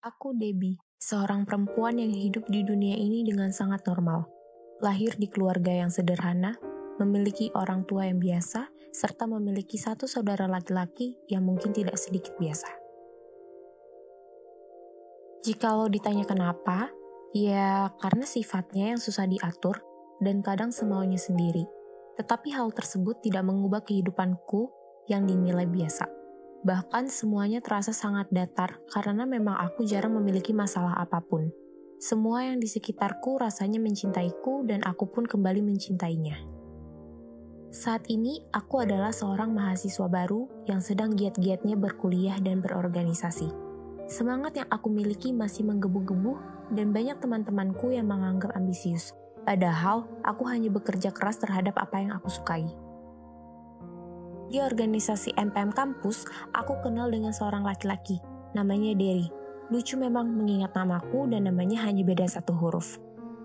Aku Debbie, seorang perempuan yang hidup di dunia ini dengan sangat normal. Lahir di keluarga yang sederhana, memiliki orang tua yang biasa, serta memiliki satu saudara laki-laki yang mungkin tidak sedikit biasa. Jikalau ditanya kenapa, ya karena sifatnya yang susah diatur dan kadang semaunya sendiri. Tetapi hal tersebut tidak mengubah kehidupanku yang dinilai biasa. Bahkan semuanya terasa sangat datar karena memang aku jarang memiliki masalah apapun. Semua yang di sekitarku rasanya mencintaiku dan aku pun kembali mencintainya. Saat ini aku adalah seorang mahasiswa baru yang sedang giat-giatnya berkuliah dan berorganisasi. Semangat yang aku miliki masih menggebu-gebu dan banyak teman-temanku yang menganggap ambisius. Padahal aku hanya bekerja keras terhadap apa yang aku sukai. Di organisasi MPM kampus, aku kenal dengan seorang laki-laki, namanya Derry. Lucu memang mengingat namaku dan namanya hanya beda satu huruf.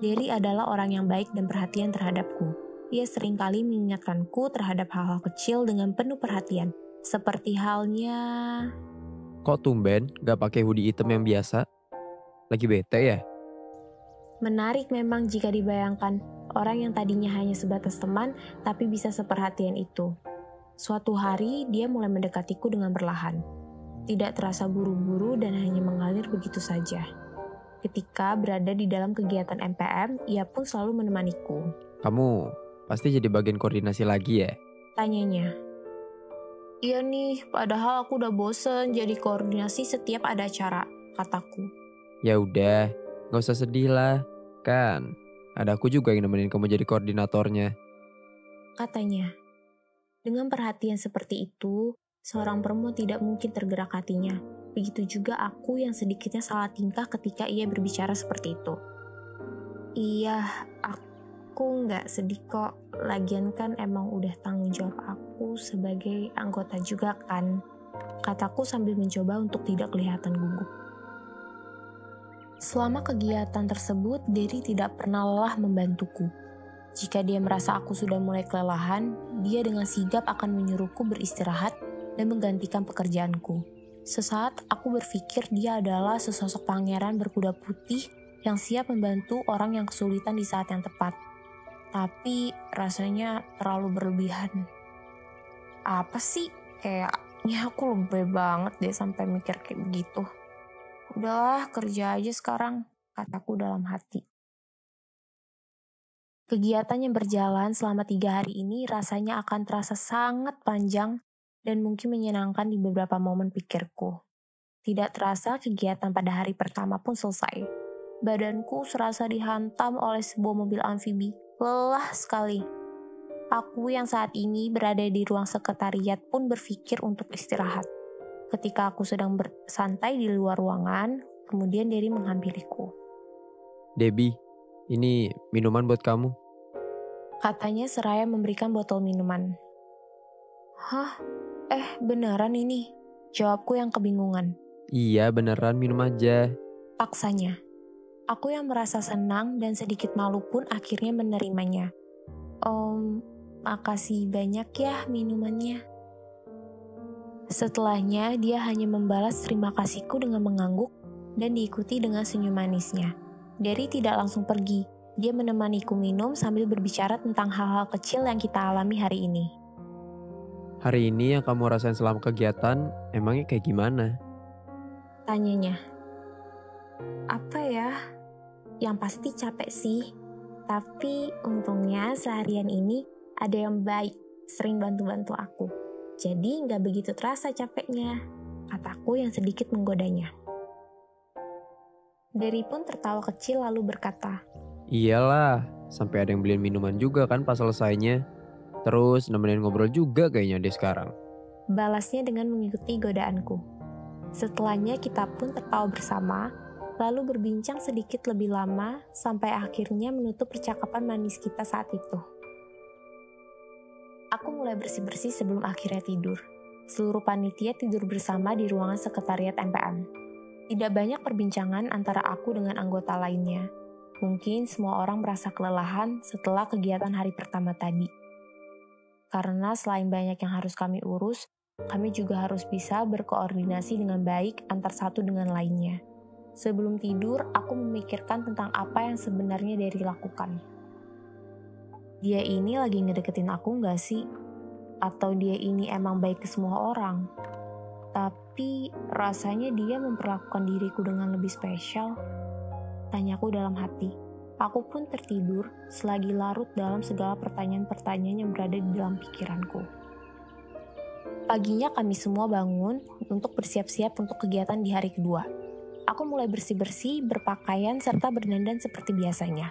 Derry adalah orang yang baik dan perhatian terhadapku. Ia seringkali mengingatkanku terhadap hal-hal kecil dengan penuh perhatian. Seperti halnya... Kok tumben gak pakai hoodie hitam yang biasa? Lagi bete ya? Menarik memang jika dibayangkan orang yang tadinya hanya sebatas teman, tapi bisa seperhatian itu. Suatu hari, dia mulai mendekatiku dengan perlahan. Tidak terasa buru-buru dan hanya mengalir begitu saja. Ketika berada di dalam kegiatan MPM, ia pun selalu menemaniku. Kamu pasti jadi bagian koordinasi lagi ya? Tanyanya. Iya nih, padahal aku udah bosen jadi koordinasi setiap ada acara, kataku. Ya udah, gak usah sedih lah. Kan, ada aku juga yang nemenin kamu jadi koordinatornya. Katanya. Dengan perhatian seperti itu, seorang perempuan tidak mungkin tergerak hatinya. Begitu juga aku yang sedikitnya salah tingkah ketika ia berbicara seperti itu. Iya, aku nggak sedih kok. Lagian kan emang udah tanggung jawab aku sebagai anggota juga kan. Kataku sambil mencoba untuk tidak kelihatan gugup. Selama kegiatan tersebut, Derry tidak pernah lelah membantuku. Jika dia merasa aku sudah mulai kelelahan, dia dengan sigap akan menyuruhku beristirahat dan menggantikan pekerjaanku. Sesaat aku berpikir dia adalah sesosok pangeran berkuda putih yang siap membantu orang yang kesulitan di saat yang tepat. Tapi rasanya terlalu berlebihan. Apa sih? Kayaknya aku lebay banget deh sampai mikir kayak begitu. Udahlah, kerja aja sekarang, kataku dalam hati. Kegiatan yang berjalan selama 3 hari ini rasanya akan terasa sangat panjang dan mungkin menyenangkan di beberapa momen pikirku. Tidak terasa kegiatan pada hari pertama pun selesai. Badanku serasa dihantam oleh sebuah mobil amfibi. Lelah sekali. Aku yang saat ini berada di ruang sekretariat pun berpikir untuk istirahat. Ketika aku sedang bersantai di luar ruangan, kemudian Derry menghampiriku. Debbie, ini minuman buat kamu. Katanya seraya memberikan botol minuman. Hah? Beneran ini? Jawabku yang kebingungan. Iya beneran minum aja. Paksanya. Aku yang merasa senang dan sedikit malu pun akhirnya menerimanya. Makasih banyak ya minumannya. Setelahnya, dia hanya membalas terima kasihku dengan mengangguk dan diikuti dengan senyum manisnya. Derry tidak langsung pergi. Dia menemaniku minum sambil berbicara tentang hal-hal kecil yang kita alami hari ini. Hari ini yang kamu rasain selama kegiatan, emangnya kayak gimana? Tanyanya. Apa ya? Yang pasti capek sih. Tapi untungnya seharian ini ada yang baik, sering bantu-bantu aku. Jadi nggak begitu terasa capeknya, kataku yang sedikit menggodanya. Derry pun tertawa kecil lalu berkata, Iyalah, sampai ada yang beliin minuman juga kan pas selesainya. Terus nemenin ngobrol juga kayaknya dia sekarang. balasnya dengan mengikuti godaanku. Setelahnya kita pun tertawa bersama, lalu berbincang sedikit lebih lama sampai akhirnya menutup percakapan manis kita saat itu. Aku mulai bersih-bersih sebelum akhirnya tidur. Seluruh panitia tidur bersama di ruangan sekretariat MPM. Tidak banyak perbincangan antara aku dengan anggota lainnya. Mungkin semua orang merasa kelelahan setelah kegiatan hari pertama tadi. Karena selain banyak yang harus kami urus, kami juga harus bisa berkoordinasi dengan baik antar satu dengan lainnya. Sebelum tidur, aku memikirkan tentang apa yang sebenarnya Derry lakukan. Dia ini lagi ngedeketin aku nggak sih? Atau dia ini emang baik ke semua orang? Tapi rasanya dia memperlakukan diriku dengan lebih spesial. Tanyaku dalam hati. Aku pun tertidur selagi larut dalam segala pertanyaan-pertanyaan yang berada di dalam pikiranku. Paginya kami semua bangun untuk bersiap-siap untuk kegiatan di hari kedua. Aku mulai bersih-bersih, berpakaian, serta berdandan seperti biasanya.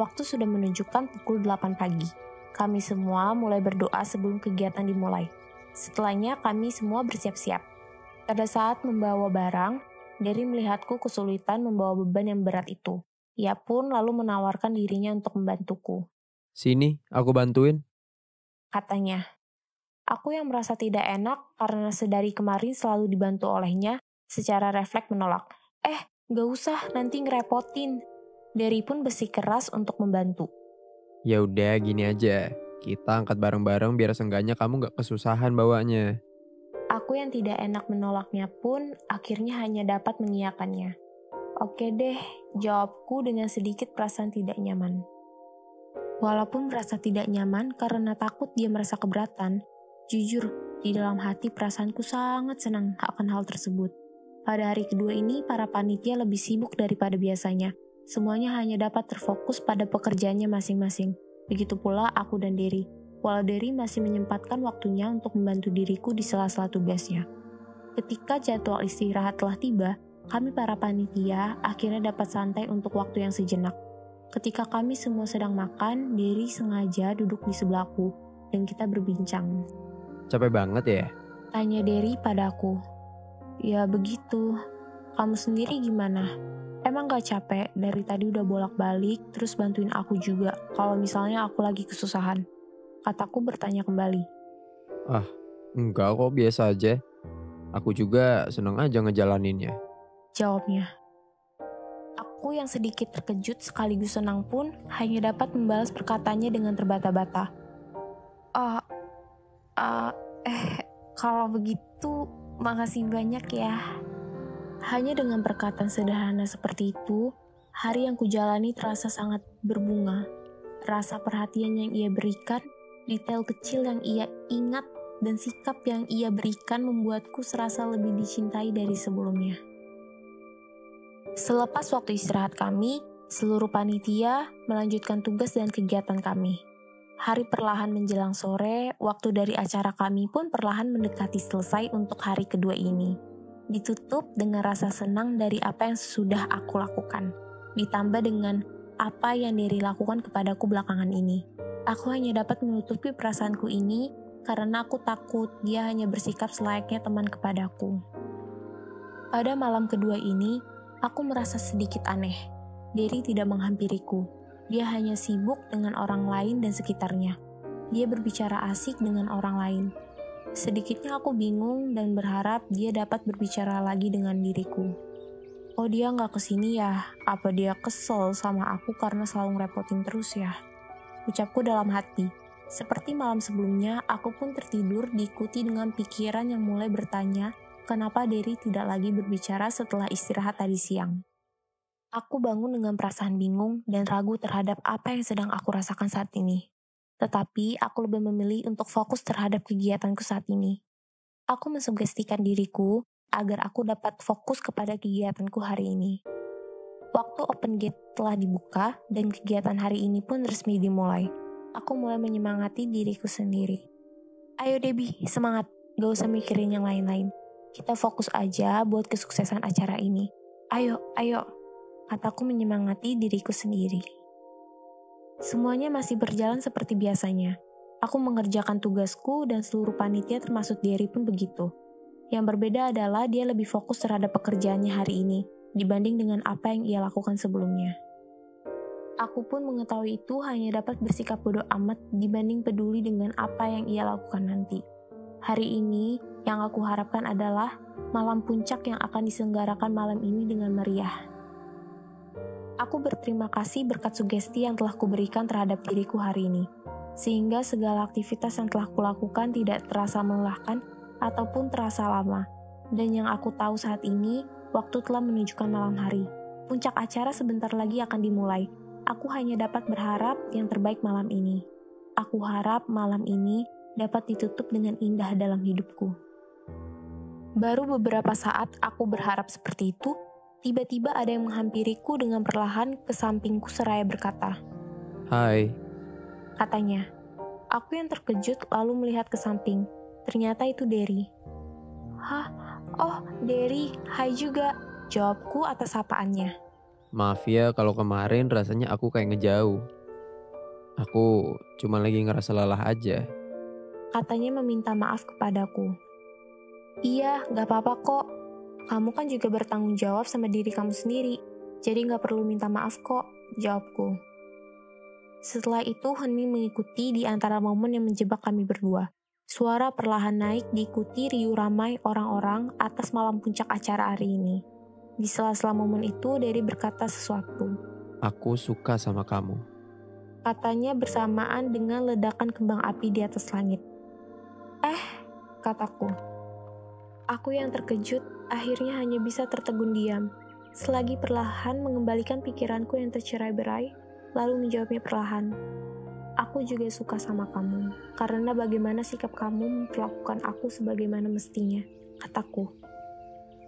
Waktu sudah menunjukkan pukul 8 pagi. Kami semua mulai berdoa sebelum kegiatan dimulai. Setelahnya kami semua bersiap-siap. Pada saat membawa barang, Derry melihatku kesulitan membawa beban yang berat itu. Ia pun lalu menawarkan dirinya untuk membantuku. Sini, aku bantuin. Katanya, aku yang merasa tidak enak karena sedari kemarin selalu dibantu olehnya, secara refleks menolak. Gak usah, nanti ngerepotin. Derry pun bersikeras untuk membantu. Ya udah gini aja. Kita angkat bareng-bareng biar seenggaknya kamu gak kesusahan bawanya. Aku yang tidak enak menolaknya pun akhirnya hanya dapat mengiyakannya. Oke deh, jawabku dengan sedikit perasaan tidak nyaman. Walaupun merasa tidak nyaman karena takut dia merasa keberatan, jujur, di dalam hati perasaanku sangat senang akan hal tersebut. Pada hari kedua ini, para panitia lebih sibuk daripada biasanya. Semuanya hanya dapat terfokus pada pekerjaannya masing-masing. Begitu pula aku dan Derry. Walau Derry masih menyempatkan waktunya untuk membantu diriku di sela-sela tugasnya. Ketika jadwal istirahat telah tiba, kami para panitia akhirnya dapat santai untuk waktu yang sejenak. Ketika kami semua sedang makan, Derry sengaja duduk di sebelahku dan kita berbincang. Capek banget ya? Tanya Derry padaku. Ya begitu. Kamu sendiri gimana? Emang gak capek dari tadi udah bolak-balik terus bantuin aku juga kalau misalnya aku lagi kesusahan? Kataku bertanya kembali. Enggak kok, biasa aja. Aku juga seneng aja ngejalaninnya. Jawabnya. Aku yang sedikit terkejut sekaligus senang pun hanya dapat membalas perkataannya dengan terbata-bata. Kalau begitu makasih banyak ya. Hanya dengan perkataan sederhana seperti itu, hari yang kujalani terasa sangat berbunga. Rasa perhatian yang ia berikan, detail kecil yang ia ingat, dan sikap yang ia berikan membuatku serasa lebih dicintai dari sebelumnya. Selepas waktu istirahat kami, seluruh panitia melanjutkan tugas dan kegiatan kami. Hari perlahan menjelang sore, waktu dari acara kami pun perlahan mendekati selesai untuk hari kedua ini. Ditutup dengan rasa senang dari apa yang sudah aku lakukan, ditambah dengan apa yang Derry lakukan kepadaku belakangan ini. Aku hanya dapat menutupi perasaanku ini karena aku takut dia hanya bersikap selayaknya teman kepadaku. Pada malam kedua ini, aku merasa sedikit aneh. Derry tidak menghampiriku. Dia hanya sibuk dengan orang lain dan sekitarnya. Dia berbicara asik dengan orang lain. Sedikitnya aku bingung dan berharap dia dapat berbicara lagi dengan diriku. Oh, dia nggak kesini ya? Apa dia kesel sama aku karena selalu ngerepotin terus ya? Ucapku dalam hati. Seperti malam sebelumnya, aku pun tertidur diikuti dengan pikiran yang mulai bertanya, kenapa Derry tidak lagi berbicara setelah istirahat tadi siang. Aku bangun dengan perasaan bingung dan ragu terhadap apa yang sedang aku rasakan saat ini. Tetapi aku lebih memilih untuk fokus terhadap kegiatanku saat ini. Aku mensugestikan diriku agar aku dapat fokus kepada kegiatanku hari ini. Waktu open gate telah dibuka dan kegiatan hari ini pun resmi dimulai. Aku mulai menyemangati diriku sendiri. Ayo Debbie, semangat. Gak usah mikirin yang lain-lain. Kita fokus aja buat kesuksesan acara ini. Ayo. Kataku menyemangati diriku sendiri. Semuanya masih berjalan seperti biasanya. Aku mengerjakan tugasku dan seluruh panitia termasuk Derry pun begitu. Yang berbeda adalah dia lebih fokus terhadap pekerjaannya hari ini dibanding dengan apa yang ia lakukan sebelumnya. Aku pun mengetahui itu hanya dapat bersikap bodoh amat dibanding peduli dengan apa yang ia lakukan nanti. Hari ini yang aku harapkan adalah malam puncak yang akan diselenggarakan malam ini dengan meriah. Aku berterima kasih berkat sugesti yang telah kuberikan terhadap diriku hari ini, sehingga segala aktivitas yang telah kulakukan tidak terasa melelahkan ataupun terasa lama. Dan yang aku tahu saat ini, waktu telah menunjukkan malam hari. Puncak acara sebentar lagi akan dimulai. Aku hanya dapat berharap yang terbaik malam ini. Aku harap malam ini dapat ditutup dengan indah dalam hidupku. Baru beberapa saat aku berharap seperti itu, tiba-tiba ada yang menghampiriku dengan perlahan ke sampingku seraya berkata, "Hai." Katanya. Aku yang terkejut lalu melihat ke samping. Ternyata itu Derry. Hah? Oh, Derry. Hai juga. Jawabku atas sapaannya. "Maaf ya kalau kemarin rasanya aku kayak ngejauh. Aku cuma lagi ngerasa lelah aja." Katanya meminta maaf kepadaku. Iya, gak apa-apa kok. Kamu kan juga bertanggung jawab sama diri kamu sendiri. Jadi gak perlu minta maaf kok, jawabku. Setelah itu hening mengikuti di antara momen yang menjebak kami berdua. Suara perlahan naik diikuti riuh ramai orang-orang atas malam puncak acara hari ini. Di sela-sela momen itu, Derry berkata sesuatu. "Aku suka sama kamu." Katanya bersamaan dengan ledakan kembang api di atas langit. Kataku. Aku yang terkejut akhirnya hanya bisa tertegun diam. Selagi perlahan mengembalikan pikiranku yang tercerai-berai, lalu menjawabnya perlahan. Aku juga suka sama kamu, karena bagaimana sikap kamu memperlakukan aku sebagaimana mestinya, kataku.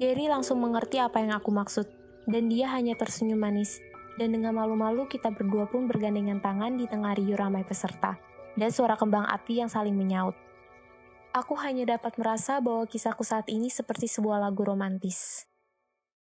Derry langsung mengerti apa yang aku maksud, dan dia hanya tersenyum manis. Dan dengan malu-malu kita berdua pun bergandengan tangan di tengah riuh ramai peserta, dan suara kembang api yang saling menyaut. Aku hanya dapat merasa bahwa kisahku saat ini seperti sebuah lagu romantis.